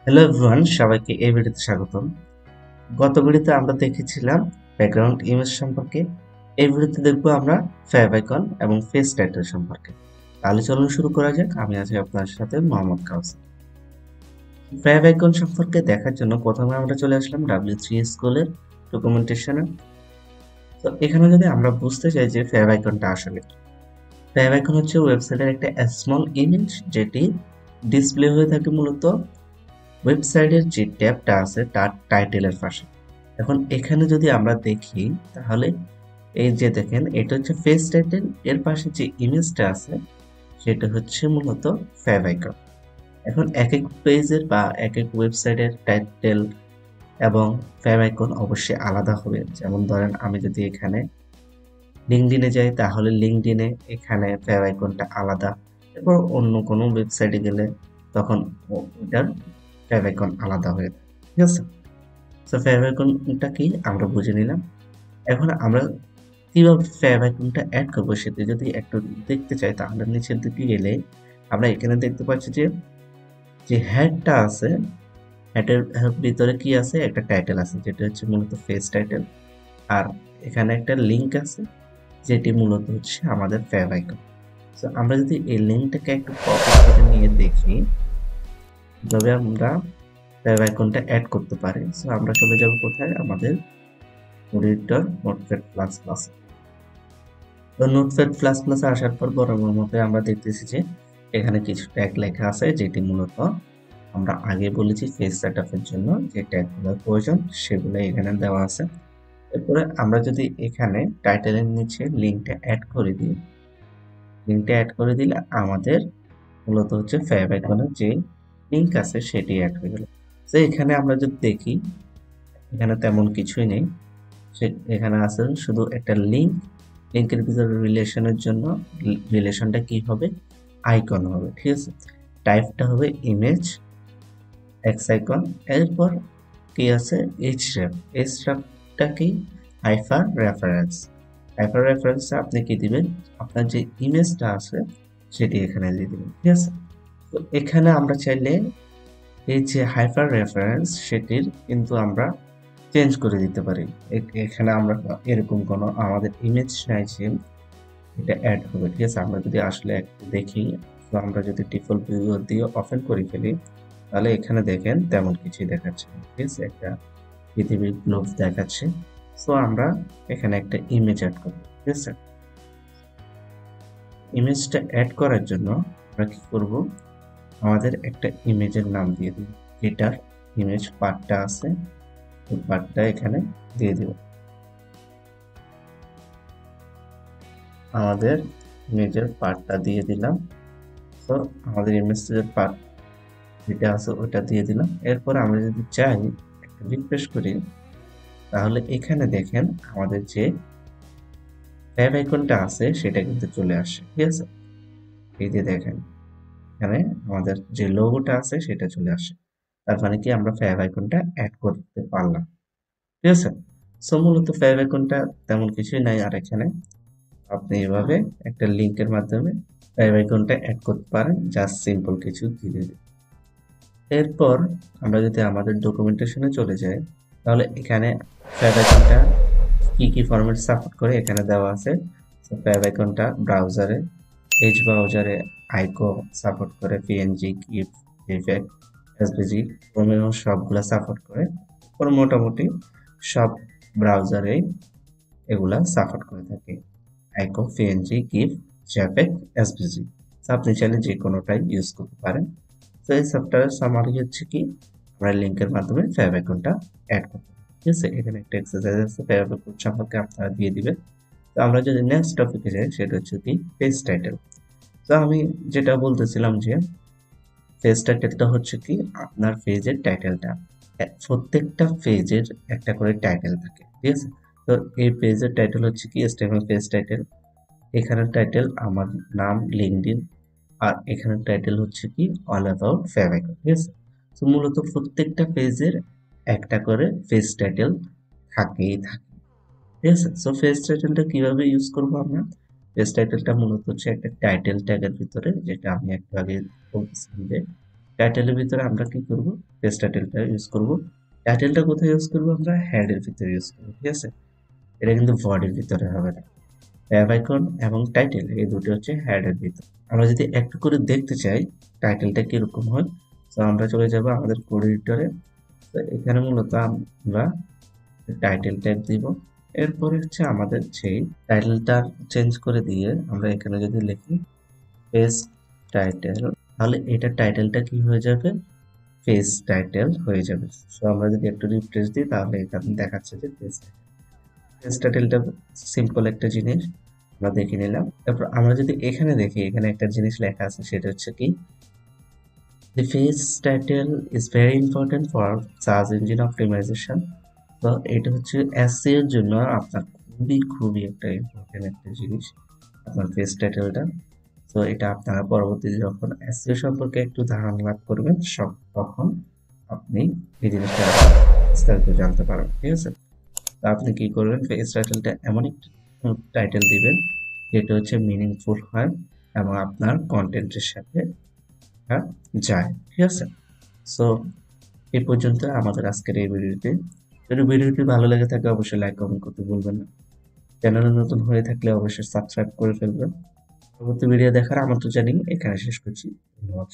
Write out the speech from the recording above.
Hello everyone, সবাইকে এই ভিডিওতে স্বাগতম। গত ভিডিওতে আমরা দেখেছিলাম ব্যাকগ্রাউন্ড ইমেজ সম্পর্কে। এই ভিডিওতে দেখবো আমরা ফেভাইকন এবং ফেস টাইটেল সম্পর্কে। তাহলে চলুন শুরু করা যাক। আমি আছি আপনার সাথে মোহাম্মদ কাউসার। ফেভাইকন সম্পর্কে দেখার জন্য প্রথমে আমরা চলে আসলাম W3 স্কুলের ডকুমেন্টেশনে। তো এখানে যদি আমরা বুঝতে চাই যে ফেভাইকনটা আসলে কি, ফেভাইকন হচ্ছে ওয়েবসাইটের একটা স্মল ইমেজ যেটি ডিসপ্লে হয়ে থাকে মূলত ওয়েবসাইটের যে ট্যাবটা আছে তার টাইটেলের পাশে। এখন এখানে যদি আমরা দেখি তাহলে এই যে দেখেন এটা হচ্ছে ফেস টাইটেল, এর পাশে যে ইমেজটা আছে সেটা হচ্ছে মূলত ফেভাইকন। এখন এক এক পেজের বা এক এক ওয়েবসাইটের টাইটেল এবং ফেভাইকন অবশ্যই আলাদা হবে। যেমন ধরেন আমি যদি এখানে লিঙ্কডইনে যাই তাহলে লিঙ্কডইনে এখানে ফেভাইকনটা আলাদা, এরপর অন্য কোনো ওয়েবসাইটে গেলে তখন ওটার ফেভাইকন আলাদা হয়ে যায়। ঠিক আছে, তো ফেভাইকনটা কি আমরা বুঝে নিলাম। এখন আমরা কিভাবে ফেভাইকনটা অ্যাড করবো সেটা যদি একটু দেখতে চাই তাহলে নিচের দিকে গেলে আমরা এখানে দেখতে পাচ্ছি যে যে হেডটা আছে, হেডের ভিতরে কি আছে, একটা টাইটেল আছে যেটা হচ্ছে মূলত ফেস টাইটেল, আর এখানে একটা লিংক আছে যেটি মূলত হচ্ছে আমাদের ফেভাইকন। তো আমরা যদি এই লিংকটাকে একটু কপি করে নিয়ে দেখি তবে আমরা ফেভাইকনটা অ্যাড করতে পারি। সো আমরা চলে যাব কোথায়, আমাদের এডিটর নোটপ্যাড প্লাস প্লাস। তো নোটপ্যাড প্লাস প্লাস আসার পর বরাবর মতো আমরা দেখতেছি যে এখানে কিছু ট্যাগ লেখা আছে যেটি মূলত আমরা আগে বলেছি ফেস সেটআপের জন্য যে ট্যাগগুলোর প্রয়োজন সেগুলো এখানে দেওয়া আছে। এরপরে আমরা যদি এখানে টাইটেলের নিচে লিঙ্কটা অ্যাড করে দিই, লিঙ্কটা অ্যাড করে দিলে আমাদের মূলত হচ্ছে ফেভাইকনের যে লিঙ্ক আছে সেটি অ্যাড হয়ে গেল। তো এখানে আমরা যদি দেখি এখানে তেমন কিছুই নেই, এখানে আছে শুধু একটা লিঙ্ক। লিঙ্কের ভিতরে রিলেশনের জন্য রিলেশনটা কি হবে, আইকন হবে। ঠিক আছে, টাইপটা হবে ইমেজ এক্স আইকন। এরপর কি আছে এইচরেফ, এইচরেফটা কি হাইপার রেফারেন্স। হাইপার রেফারেন্সে আপনি কি দিবেন, আপনার যে ইমেজটা আছে সেটি এখানে দিয়ে দিবেন। ঠিক আছে, তো এখানে আমরা চাইলে এই যে হাইপার রেফারেন্স সেটির কিন্তু আমরা চেঞ্জ করে দিতে পারি। এখানে আমরা এরকম কোনো আমাদের ইমেজ নাই যে এটা অ্যাড হবে। ঠিক আছে, আমরা যদি আসলে একটু দেখি, তো আমরা যদি ডিফল্ট ভিউ দিয়ে ওপেন করে ফেলি তাহলে এখানে দেখেন তেমন কিছুই দেখাচ্ছে না। ঠিক আছে, একটা পৃথিবীর গ্লোব দেখাচ্ছে। সো আমরা এখানে একটা ইমেজ অ্যাড করব। ঠিক আছে, ইমেজটা অ্যাড করার জন্য আমরা কি করব, আমাদের একটা ইমেজের নাম দিয়ে দিই, যেটার ইমেজ পার্টটা আছে ওই পার্টটা এখানে দিয়ে দেব। আমাদের ইমেজের পার্টটা দিয়ে দিলাম। তো আমাদের ইমেজের পার্ট যেটা আছে ওটা দিয়ে দিলাম। এরপর আমরা যদি চাই একটা রিফ্রেশ করি তাহলে এখানে দেখেন আমাদের যে ট্যাব আইকনটা আছে সেটা কিন্তু চলে আসে। ঠিক আছে, এই যে দেখেন এখানে আমাদের যে লোগোটা আছে সেটা চলে আসে। তার মানে কি আমরা ফ্যাব আইকনটা অ্যাড করতে পারলাম। ঠিক আছে, সো মূলত ফ্যাব আইকনটা তেমন কিছুই নাই। আর এখানে আপনি এভাবে একটা লিংকের মাধ্যমে ফ্যাব আইকনটা অ্যাড করতে পারেন, জাস্ট সিম্পল কিছু ধীরে ধীরে। এরপর আমরা যদি আমাদের ডকুমেন্টেশনে চলে যাই তাহলে এখানে ফেভাইকনটা কি কি ফরম্যাট সাপোর্ট করে এখানে দেওয়া আছে। তো ফেভাইকনটা ব্রাউজারে, এজ ব্রাউজারে আইকো সাপোর্ট করে, PNG, keep, effect, SVG, Romeo সবগুলা সাপোর্ট করে। ওর মোটামুটি সব ব্রাউজারেই এগুলা সাপোর্ট করে থাকে, আইকো, পিএনজি, কিপ, জেপেগ, এসভিজি। আপনি চাইলে যে কোনোটাই ইউজ করতে পারেন। তো এই সফটওয়্যার সামারি হচ্ছে কি আমরা লিংকের মাধ্যমে ফ্যাব অ্যাকাউন্টটা অ্যাড করতে পারি। ঠিক আছে, এখানে একটা এক্সারসাইজ আছে ফ্যাব অ্যাকাউন্ট সম্পর্কে আপনারা দিয়ে দিবেন। তো আমরা যদি নেক্সট টপিকে যাই সেটা হচ্ছে কি পেজ টাইটেল। তো আমি যেটা বলতেছিলাম যে পেজ টাইটেলটা হচ্ছে কি আপনার পেজের টাইটেলটা, প্রত্যেকটা পেজের একটা করে টাইটেল থাকে। ঠিক আছে, তো এই পেজের টাইটেল হচ্ছে কি এচটিএমএল পেজ টাইটেল। এখানের টাইটেল আমার নাম, লিঙ্কডইন, আর এখানে টাইটেল হচ্ছে কি অল অ্যাবাউট ফেভাইকন। ঠিক আছে, তো মূলত প্রত্যেকটা পেজের একটা করে পেজ টাইটেল থাকেই থাকে। ঠিক আছে, সো পেজ টাইটেলটা কিভাবে ইউজ করব আমরা, পেজ টাইটেলটা মূলত হচ্ছে একটা টাইটেল ট্যাগের ভিতরে, যেটা আমি একটু আগে বলতেছিলাম যে টাইটেলের ভিতরে আমরা কি করব, পেজ টাইটেলটা ইউজ করব। টাইটেলটা কোথায় ইউজ করব? আমরা হেডের ভিতরে ইউজ করব, ঠিক আছে? এটা কিন্তু বডির ভিতরে হবে না। ফ্যাভাইকন এবং টাইটেল এই দুটো হচ্ছে হেডের ভিতর। আমরা যদি একটু করে দেখতে চাই টাইটেলটা কিরকম হয়, তো আমরা চলে যাব আমাদের কোড এডিটরে। তো এখানে মূলত আমরা টাইটেল ট্যাগ দিব। এরপরে হচ্ছে আমাদের সেই টাইটেলটা চেঞ্জ করে দিয়ে আমরা এখানে যদি লিখি পেজ টাইটেল, তাহলে এটা টাইটেলটা কি হয়ে যাবে? পেজ টাইটেল হয়ে যাবে। সো আমরা যদি একটু রিফ্রেশ দিই তাহলে এখানে দেখাচ্ছে যে পেজ টাইটেলটা সিম্পল একটা জিনিস আমরা দেখে নিলাম। তারপর আমরা যদি এখানে দেখি, এখানে একটা জিনিস লেখা আছে, সেটা হচ্ছে কি, the page title is very important for search engine optimization. তো এটা হচ্ছে এসইও এর জন্য আপনার খুবই একটা ইম্পর্টেন্ট একটা জিনিস আপনার পেজ টাইটেলটা। তো এটা আপনারা পরবর্তীতে যখন এসইও সম্পর্কে একটু ধারণা লাভ করবেন তখন আপনি এই জিনিসটা বিস্তারিত জানতে পারবেন, ঠিক আছে? তো আপনি কি করবেন, পেজ টাইটেলটা এমন একটা টাইটেল দিবেন যেটা হচ্ছে মিনিংফুল হয় এবং আপনার কন্টেন্টের সাথে যায়, ঠিক আছে? সো এই পর্যন্ত আমাদের আজকের এই ভিডিওতে। যদি ভিডিওটি ভালো লেগে থাকে অবশ্যই লাইক কমেন্ট করতে ভুলবেন না। চ্যানেলে নতুন হয়ে থাকলে অবশ্যই সাবস্ক্রাইব করে ফেলবেন। পরবর্তী ভিডিও দেখার আমন্ত্রণ জানিয়ে এখানে শেষ করছি। ধন্যবাদ।